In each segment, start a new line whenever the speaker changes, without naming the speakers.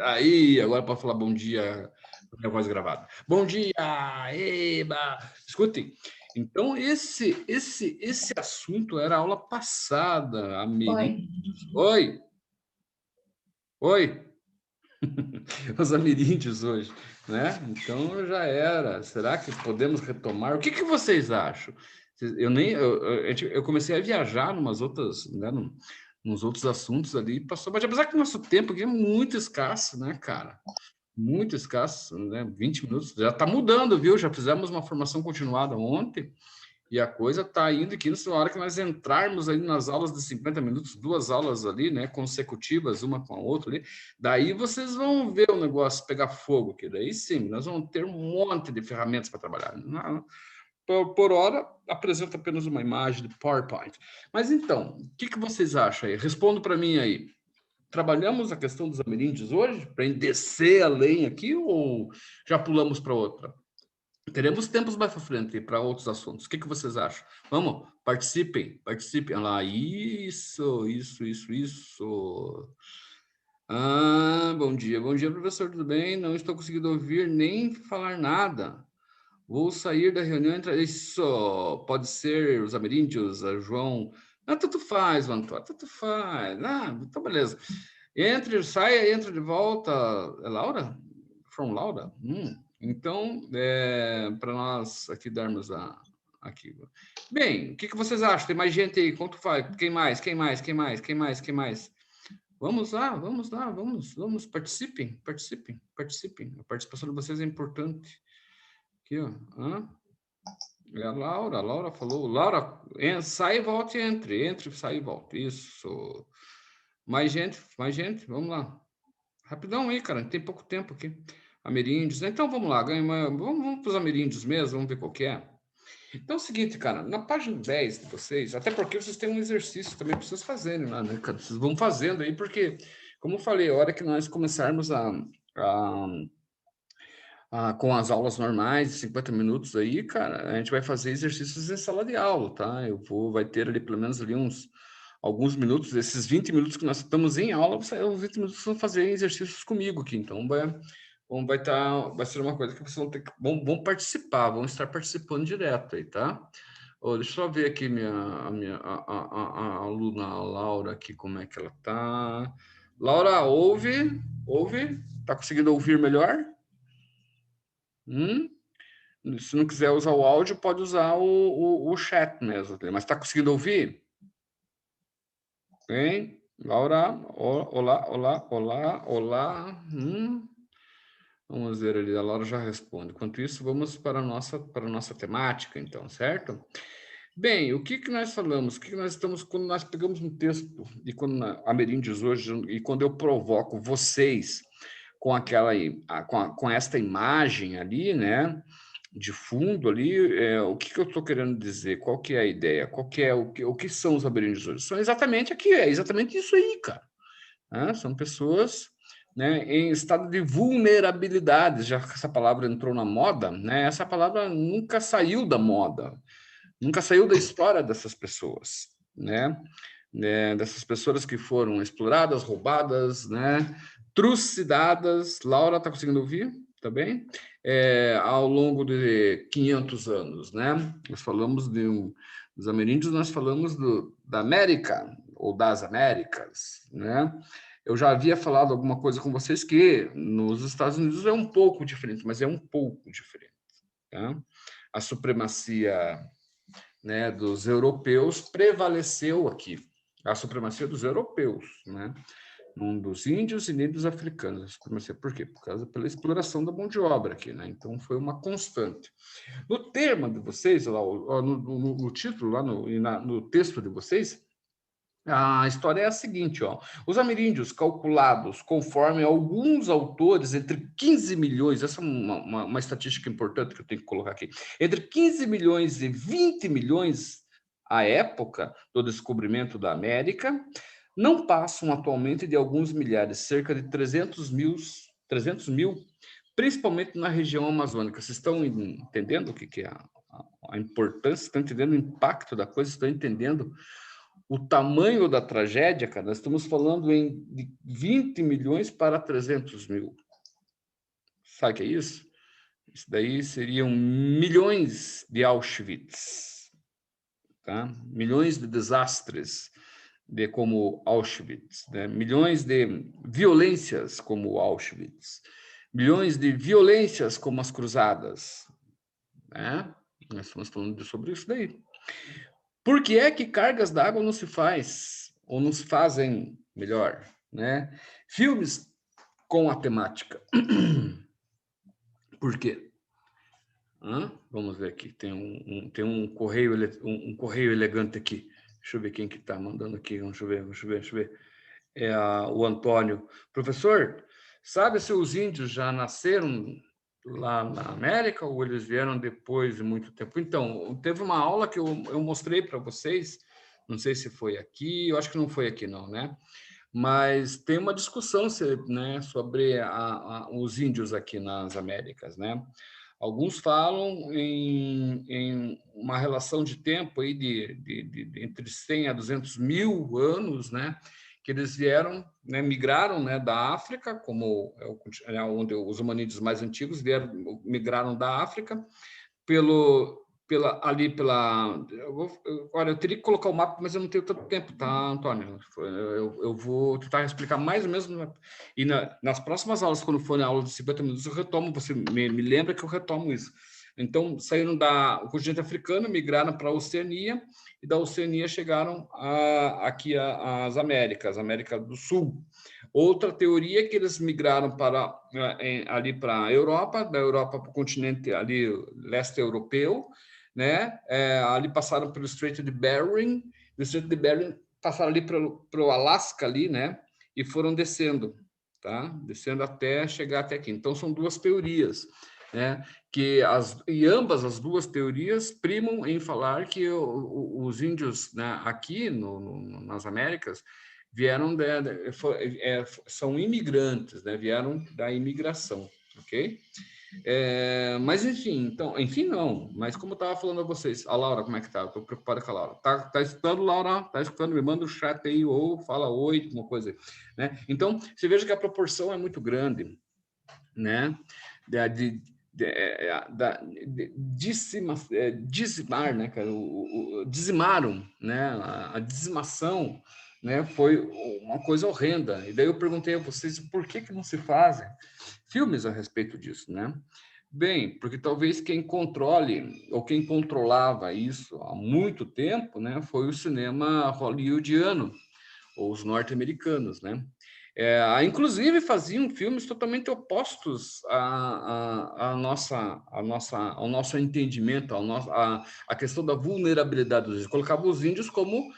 Aí, agora pode falar bom dia, minha voz gravada. Bom dia, eba! Escutem, então esse assunto era a aula passada,
Oi.
ameríndios. Oi, oi, os ameríndios hoje, né? Então já era. Será que podemos retomar? O que vocês acham? Eu comecei a viajar numas outras, né, nos outros assuntos ali, passou, mas apesar que o nosso tempo aqui é muito escasso, né, cara? Muito escasso, né? 20 minutos, já está mudando, viu? Já fizemos uma formação continuada ontem e a coisa está indo aqui na hora que nós entrarmos aí nas aulas de 50 minutos, duas aulas ali, né, consecutivas, uma com a outra ali, daí vocês vão ver o negócio pegar fogo aqui, daí sim, nós vamos ter um monte de ferramentas para trabalhar. Por hora, apresenta apenas uma imagem de PowerPoint. Mas então, o que vocês acham aí? Respondo para mim aí. Trabalhamos a questão dos ameríndios hoje para descer a lenha aqui ou já pulamos para outra? Teremos tempos mais para frente para outros assuntos. O que vocês acham? Vamos, participem. Olha lá, isso. Bom dia, professor, tudo bem? Não estou conseguindo ouvir nem falar nada. Vou sair da reunião, entrar. Isso, pode ser os ameríndios, a João. Ah, tanto faz, Antônio, tanto faz. Ah, então beleza. Entre, saia, entra de volta. É Laura? From Laura? Então, para nós aqui darmos aqui. Bem, o que vocês acham? Tem mais gente aí? Quanto faz? Quem mais? Vamos lá, participem. A participação de vocês é importante. Aqui, ó. É a Laura falou. Laura, sai e volte, entre, sai e volte. Isso. Mais gente, vamos lá. Rapidão aí, cara, tem pouco tempo aqui. Ameríndios, então vamos lá, vamos para os ameríndios mesmo, vamos ver qual que é. Então é o seguinte, cara, na página 10 de vocês, até porque vocês têm um exercício também para vocês fazerem lá, né, cara? Vocês vão fazendo aí, porque, como eu falei, a hora que nós começarmos a com as aulas normais, 50 minutos aí, cara, a gente vai fazer exercícios em sala de aula, tá? Vai ter ali pelo menos ali alguns minutos, esses 20 minutos que nós estamos em aula, os 20 minutos vão fazer exercícios comigo aqui, então vai ser uma coisa que vocês vão participar, vão estar participando direto aí, tá? Deixa eu só ver aqui a aluna Laura aqui, como é que ela tá. Laura, ouve? Tá conseguindo ouvir melhor? Se não quiser usar o áudio, pode usar o chat mesmo. Mas está conseguindo ouvir? Hein? Laura, olá. Vamos ver ali, a Laura já responde. Enquanto isso, vamos para a nossa temática, então, certo? Bem, o que nós falamos? O que nós estamos, quando nós pegamos um texto, e quando a Ameríndios hoje, e quando eu provoco vocês com com esta imagem ali, né? De fundo ali, o que eu estou querendo dizer? Qual que é a ideia? Qual que é o que são os ameríndios hoje? São exatamente aqui, é exatamente isso aí, cara. São pessoas, né, em estado de vulnerabilidade, já que essa palavra entrou na moda, né? Essa palavra nunca saiu da moda, nunca saiu da história dessas pessoas, né? Dessas pessoas que foram exploradas, roubadas, né? Trucidadas. Laura, está conseguindo ouvir? Tá bem? Ao longo de 500 anos, né? Nós falamos dos ameríndios, nós falamos da América, ou das Américas, né? Eu já havia falado alguma coisa com vocês que nos Estados Unidos é um pouco diferente, mas é um pouco diferente, tá? A supremacia, né, dos europeus prevaleceu aqui. A supremacia dos europeus, né? Não dos índios e nem dos africanos. Por quê? Pela exploração da mão de obra aqui, né? Então foi uma constante. No tema de vocês, lá, no título, lá no texto de vocês, a história é a seguinte, ó. Os ameríndios calculados conforme alguns autores entre 15 milhões, essa é uma estatística importante que eu tenho que colocar aqui, entre 15 milhões e 20 milhões à época do descobrimento da América, não passam atualmente de alguns milhares, cerca de 300 mil, principalmente na região amazônica. Vocês estão entendendo o que é a importância, estão entendendo o impacto da coisa, estão entendendo o tamanho da tragédia, cara, nós estamos falando de 20 milhões para 300 mil. Sabe o que é isso? Isso daí seriam milhões de Auschwitz, tá? Milhões de desastres como Auschwitz, né? Milhões de violências como Auschwitz, milhões de violências como as Cruzadas, né? Nós estamos falando sobre isso daí. Por que é que cargas d'água não se faz, ou não se fazem melhor, né? Filmes com a temática. Por quê? Vamos ver aqui, tem um correio, um correio elegante aqui. Deixa eu ver quem que está mandando aqui, deixa eu ver. É o Antônio. Professor, sabe se os índios já nasceram lá na América ou eles vieram depois de muito tempo? Então, teve uma aula que eu mostrei para vocês, não sei se foi aqui, eu acho que não foi aqui não, né? Mas tem uma discussão, né, sobre os índios aqui nas Américas, né? Alguns falam em uma relação de tempo aí de entre 100 a 200 mil anos, né? Que eles vieram, né, migraram, né, da África, como onde os hominídeos mais antigos migraram da África, olha, eu teria que colocar o mapa, mas eu não tenho tanto tempo, tá, Antônio? Eu vou tentar explicar mais ou menos, e nas próximas aulas, quando forem aulas de 50 minutos, eu retomo, você me lembra que eu retomo isso. Então, saíram do continente africano, migraram para a Oceania, e da Oceania chegaram aqui às Américas, América do Sul. Outra teoria é que eles migraram ali para a Europa, da Europa para o continente ali leste europeu, né? Ali passaram pelo Estreito de Bering, do Estreito de Bering passaram ali para o Alasca ali, né? E foram descendo, tá? Descendo até chegar até aqui. Então são duas teorias, né? E ambas as duas teorias primam em falar que os índios, né, aqui nas Américas vieram são imigrantes, né? Vieram da imigração, ok? Mas enfim não. Mas como eu estava falando a vocês, a Laura, como é que tá? Estou preocupado com a Laura. Tá escutando, Laura? Tá escutando? Me manda o chat aí ou fala oi, alguma coisa, né? Então você veja que a proporção é muito grande, né? Dizimar, né, cara? Dizimaram, né? A dizimação, né? Foi uma coisa horrenda. E daí eu perguntei a vocês por que não se fazem filmes a respeito disso, né? Bem, porque talvez quem controle ou quem controlava isso há muito tempo, né, foi o cinema hollywoodiano ou os norte-americanos, né? Inclusive faziam filmes totalmente opostos ao nosso entendimento, a questão da vulnerabilidade dos índios. Colocavam os índios como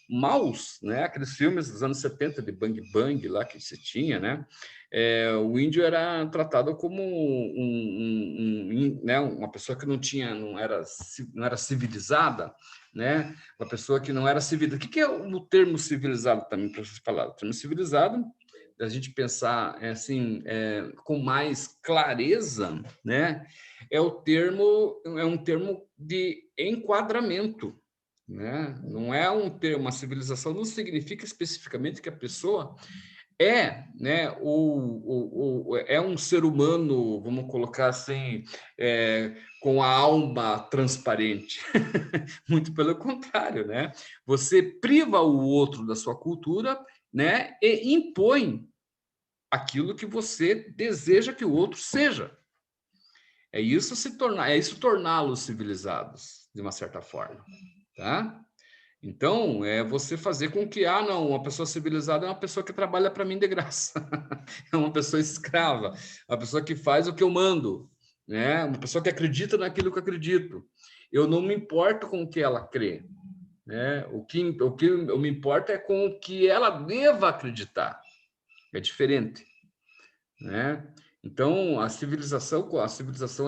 maus, né? Aqueles filmes dos anos 70 de Bang Bang lá que se tinha, né? O índio era tratado como né? Uma pessoa que não era civilizada, né? Uma pessoa que não era civilizada. O que é o termo civilizado também para vocês falar? O termo civilizado, a gente pensar assim com mais clareza, né? É um termo de enquadramento, né? Não é uma civilização, não significa especificamente que a pessoa né, é um ser humano, vamos colocar assim, com a alma transparente. Muito pelo contrário, né? Você priva o outro da sua cultura, né, e impõe aquilo que você deseja que o outro seja. É isso torná-los civilizados, de uma certa forma, tá? Então, é você fazer com que, não, uma pessoa civilizada é uma pessoa que trabalha para mim de graça, é uma pessoa escrava, uma pessoa que faz o que eu mando, né? Uma pessoa que acredita naquilo que eu acredito. Eu não me importo com o que ela crê, né? O que eu me importo é com o que ela deva acreditar. É diferente, né? Então, a civilização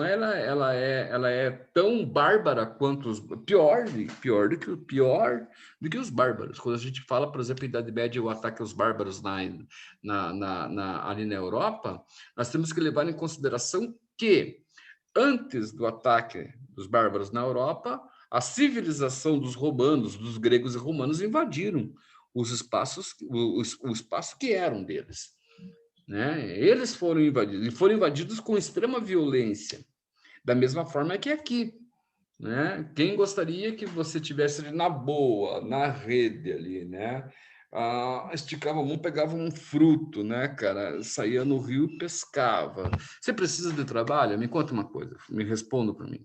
ela é tão bárbara quanto pior do que os bárbaros. Quando a gente fala, por exemplo, Idade Média, o ataque aos bárbaros ali na Europa, nós temos que levar em consideração que antes do ataque dos bárbaros na Europa, A civilização dos romanos, dos gregos e romanos invadiram os espaços, o espaço que eram deles, né? Eles foram invadidos com extrema violência, da mesma forma que aqui, né? Quem gostaria que você tivesse ali na boa, na rede ali, né? Esticava a mão, pegava um fruto, né, cara? Saía no rio e pescava. Você precisa de trabalho? Me conta uma coisa, me responda para mim.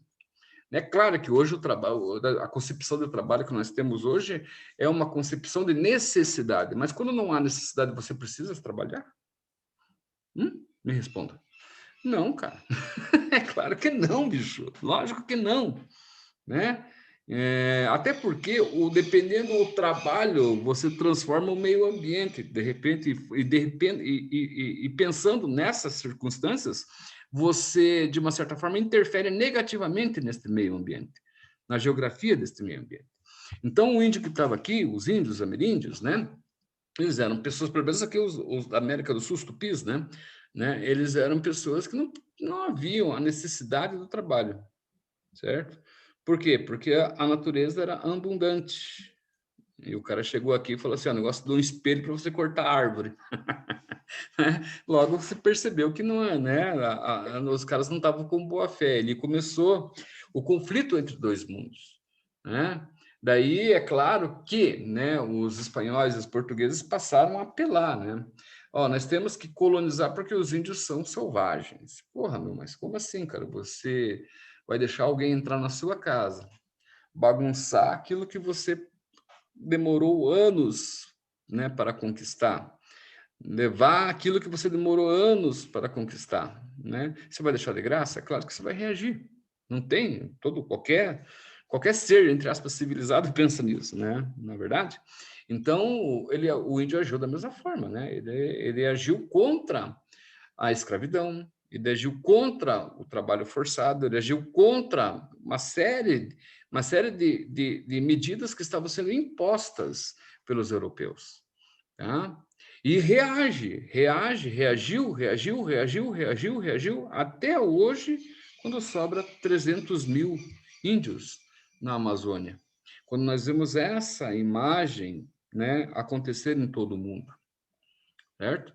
É claro que hoje o trabalho, a concepção do trabalho que nós temos hoje é uma concepção de necessidade, mas quando não há necessidade, você precisa trabalhar? Me responda. Não, cara. É claro que não, bicho. Lógico que não, né? Até porque, dependendo do trabalho, você transforma o meio ambiente, de repente, e pensando nessas circunstâncias, você, de uma certa forma, interfere negativamente neste meio ambiente, na geografia deste meio ambiente. Então, o índio que estava aqui, os índios ameríndios, né? Eles eram pessoas, pelo menos aqui os da América do Sul, os tupis, né? Eles eram pessoas que não haviam a necessidade do trabalho, certo? Por quê? Porque a natureza era abundante. E o cara chegou aqui e falou assim: o negócio de um espelho para você cortar a árvore. Logo você percebeu que não é, né? Os caras não estavam com boa fé. Ele começou o conflito entre dois mundos, né? Daí é claro que, né, os espanhóis e os portugueses passaram a apelar, né? Ó, nós temos que colonizar porque os índios são selvagens. Porra, meu, mas como assim, cara? Você vai deixar alguém entrar na sua casa, bagunçar aquilo que você demorou anos, né, para conquistar, levar aquilo que você demorou anos para conquistar, né? Você vai deixar de graça? É claro que você vai reagir. Não tem qualquer ser, entre aspas, civilizado pensa nisso, né? Na verdade. Então, o índio agiu da mesma forma, né? Ele agiu contra a escravidão, ele agiu contra o trabalho forçado, ele agiu contra uma série de medidas que estavam sendo impostas pelos europeus. Tá? E reagiu, até hoje, quando sobra 300 mil índios na Amazônia. Quando nós vemos essa imagem, né, acontecer em todo o mundo, certo?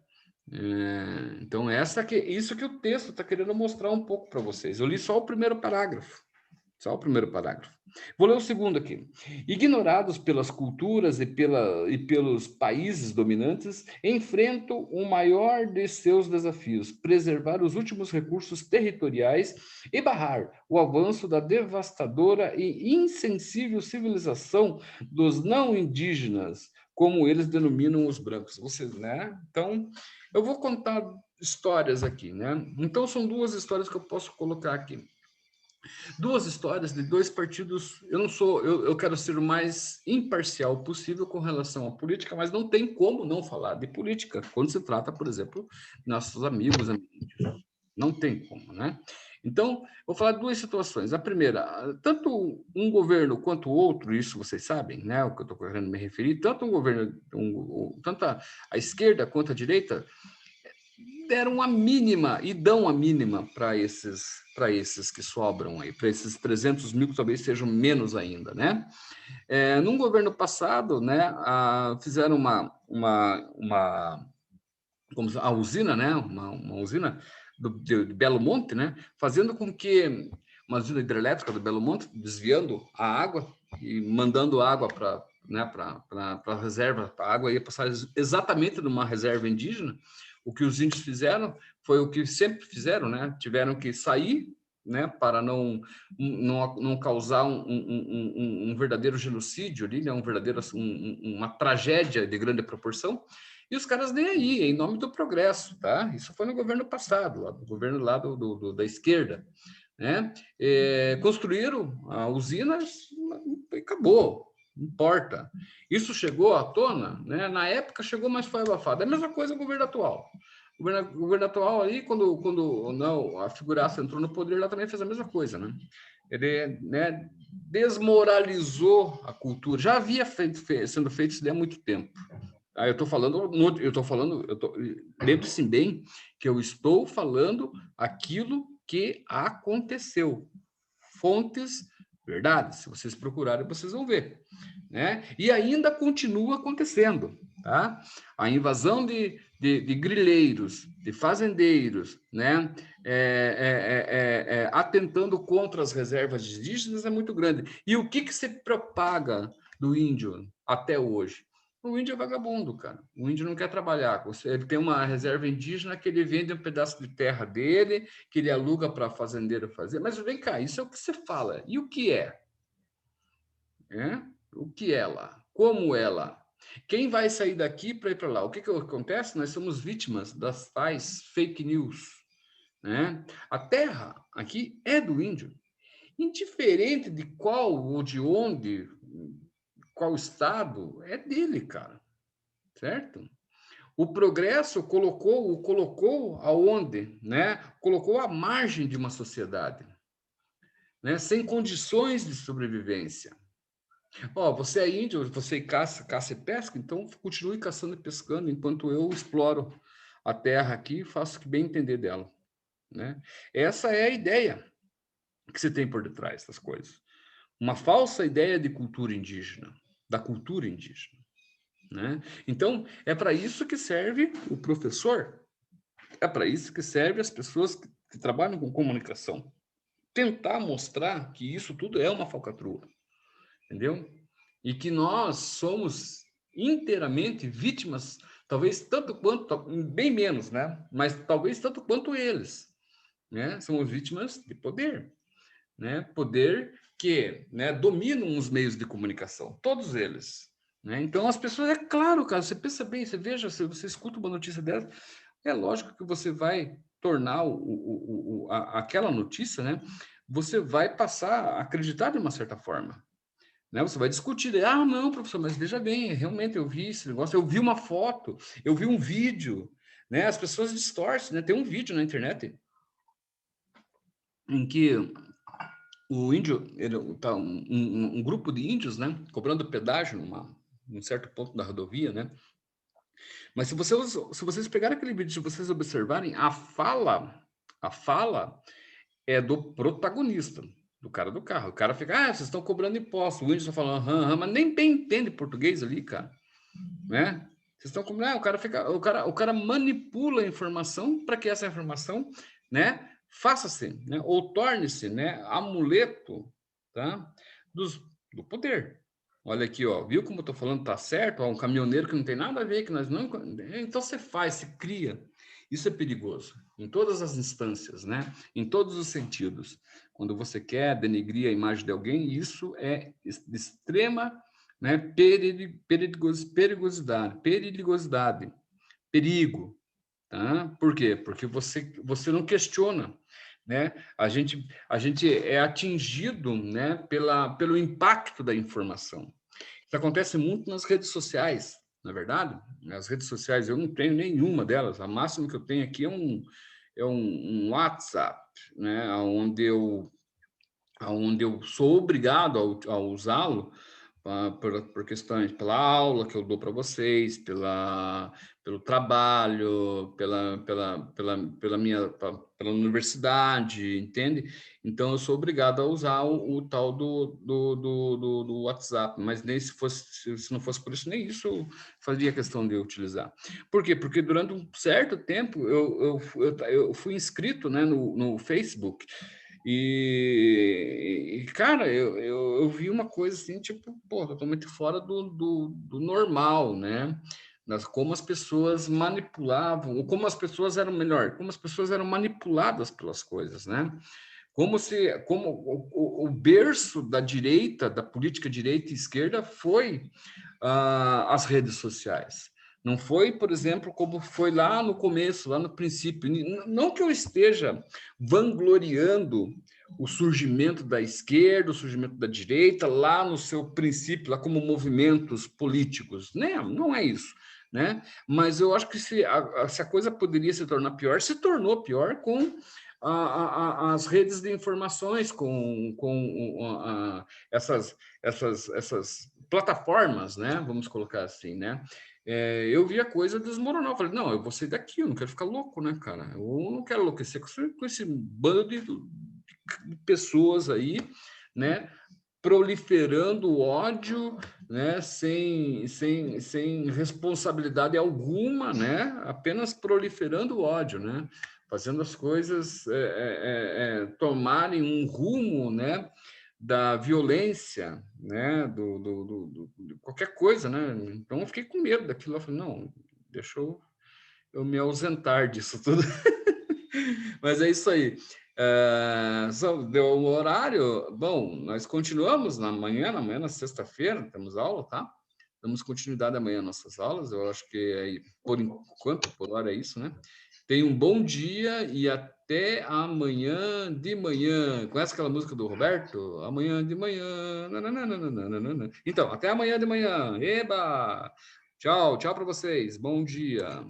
Então, isso que o texto está querendo mostrar um pouco para vocês. Eu li só o primeiro parágrafo. Só o primeiro parágrafo. Vou ler o segundo aqui. Ignorados pelas culturas e pelos países dominantes, enfrentam o maior de seus desafios: preservar os últimos recursos territoriais e barrar o avanço da devastadora e insensível civilização dos não indígenas, como eles denominam os brancos. Vocês, né? Então, eu vou contar histórias aqui, né? Então, são duas histórias que eu posso colocar aqui. Duas histórias de dois partidos. Eu quero ser o mais imparcial possível com relação à política, mas não tem como não falar de política quando se trata, por exemplo, nossos amigos. Não tem como, né? Então, vou falar de duas situações. A primeira, tanto um governo quanto o outro, isso vocês sabem, né? O que eu estou querendo me referir, tanto um governo, tanto a esquerda quanto a direita, deram a mínima e dão a mínima para esses que sobram aí, para esses 300 mil que talvez sejam menos ainda, né? Num governo passado, né, fizeram a usina, né, uma usina de Belo Monte, né, fazendo com que uma usina hidrelétrica do Belo Monte, desviando a água e mandando água para, né, para a reserva, a água ia passar exatamente numa reserva indígena. O que os índios fizeram foi o que sempre fizeram, né? Tiveram que sair, né, para não causar um verdadeiro genocídio ali, né, uma tragédia de grande proporção. E os caras nem aí, em nome do progresso, tá? Isso foi no governo passado, no governo lá da esquerda, né? Construíram a usina e acabou. Não importa. Isso chegou à tona, né? Na época chegou, mas foi abafado. É a mesma coisa o governo atual. O governo atual aí, quando não, a figuraça entrou no poder, ela também fez a mesma coisa, né? Ele, né, desmoralizou a cultura. Já havia sendo feito isso há muito tempo. Lembre-se bem que eu estou falando aquilo que aconteceu. Fontes Verdade? Se vocês procurarem, vocês vão ver, né? E ainda continua acontecendo, tá? A invasão de grileiros, de fazendeiros, né? Atentando contra as reservas indígenas é muito grande. E o que se propaga do índio até hoje? O índio é vagabundo, cara. O índio não quer trabalhar. Ele tem uma reserva indígena que ele vende um pedaço de terra dele, que ele aluga para fazendeiro fazer. Mas vem cá, isso é o que você fala. E o que é? O que é lá? Como é lá? Quem vai sair daqui para ir para lá? O que acontece? Nós somos vítimas das tais fake news, né? A terra aqui é do índio. Indiferente de qual ou de onde, qual estado, é dele, cara. Certo? O progresso colocou aonde, né? Colocou à margem de uma sociedade, né? Sem condições de sobrevivência. Ó, você é índio, você caça e pesca, então continue caçando e pescando enquanto eu exploro a terra aqui e faço o que bem entender dela, né? Essa é a ideia que se tem por detrás das coisas. Uma falsa ideia de cultura indígena, da cultura indígena, né? Então, é para isso que serve o professor, é para isso que serve as pessoas que trabalham com comunicação. Tentar mostrar que isso tudo é uma falcatrua, entendeu? E que nós somos inteiramente vítimas, talvez tanto quanto, bem menos, né? Mas talvez tanto quanto eles, né? Somos vítimas de poder, né? Poder que, né, dominam os meios de comunicação, todos eles, né? Então as pessoas, é claro, cara, você pensa bem, você veja, você escuta uma notícia dessa, é lógico que você vai tornar aquela notícia, né? Você vai passar a acreditar de uma certa forma, né? Você vai discutir, não, professor, mas veja bem, realmente eu vi esse negócio, eu vi uma foto, eu vi um vídeo, né? As pessoas distorcem, né? Tem um vídeo na internet em que o índio, tá um grupo de índios, né? Cobrando pedágio num certo ponto da rodovia, né? Mas se vocês pegarem aquele vídeo, se vocês observarem, a fala é do protagonista, do cara do carro. O cara fica, vocês estão cobrando imposto. O índio está falando, mas nem bem entende português ali, cara, né? Vocês estão cobrando, o cara manipula a informação para que essa informação, né, faça-se, né, ou torne-se, né, amuleto, tá, do poder. Olha aqui, ó, viu como eu tô falando, tá certo? Ó, um caminhoneiro que não tem nada a ver, que nós não. Então você faz, você cria. Isso é perigoso, em todas as instâncias, né? Em todos os sentidos. Quando você quer denegrir a imagem de alguém, isso é de extrema, né, perigosidade, perigo. Tá? Por quê? Porque você não questiona, né? A gente é atingido, né, pelo impacto da informação. Isso acontece muito nas redes sociais, na verdade. As redes sociais, eu não tenho nenhuma delas. A máxima que eu tenho aqui é um WhatsApp, né, onde eu sou obrigado a usá-lo por questões, pela aula que eu dou para vocês, pelo trabalho, pela universidade, entende? Então, eu sou obrigado a usar o tal do WhatsApp, mas nem se não fosse por isso, nem isso eu fazia questão de utilizar. Por quê? Porque durante um certo tempo eu fui inscrito, né, no Facebook, cara, eu vi uma coisa assim, tipo, pô, totalmente fora do normal, né? Como as pessoas manipulavam, ou como as pessoas eram melhor, como as pessoas eram manipuladas pelas coisas, né? Como o berço da direita, da política direita e esquerda foi as redes sociais. Não foi, por exemplo, como foi lá no começo, lá no princípio. Não que eu esteja vangloriando o surgimento da esquerda, o surgimento da direita, lá no seu princípio, lá como movimentos políticos. Não é isso. Né? Mas eu acho que se a coisa poderia se tornar pior, se tornou pior com as redes de informações, com essas plataformas, né? Vamos colocar assim, né? Eu vi a coisa desmoronar. Eu falei, não, eu vou sair daqui, eu não quero ficar louco, né, cara? Eu não quero enlouquecer com esse bando de pessoas aí, né? proliferando o ódio, né, sem responsabilidade alguma, né, apenas proliferando o ódio, né, fazendo as coisas tomarem um rumo, né, da violência, né, de qualquer coisa, né. Então eu fiquei com medo daquilo, eu falei, não, deixa eu me ausentar disso tudo. Mas é isso aí. Deu o horário. Bom, nós continuamos na manhã, na sexta-feira, temos aula, tá? Damos continuidade amanhã às nossas aulas. Eu acho que, por enquanto, por hora é isso, né? Tenha um bom dia e até amanhã de manhã. Conhece aquela música do Roberto? Amanhã de manhã. Nananana. Então, até amanhã de manhã. Eba! Tchau, tchau para vocês. Bom dia.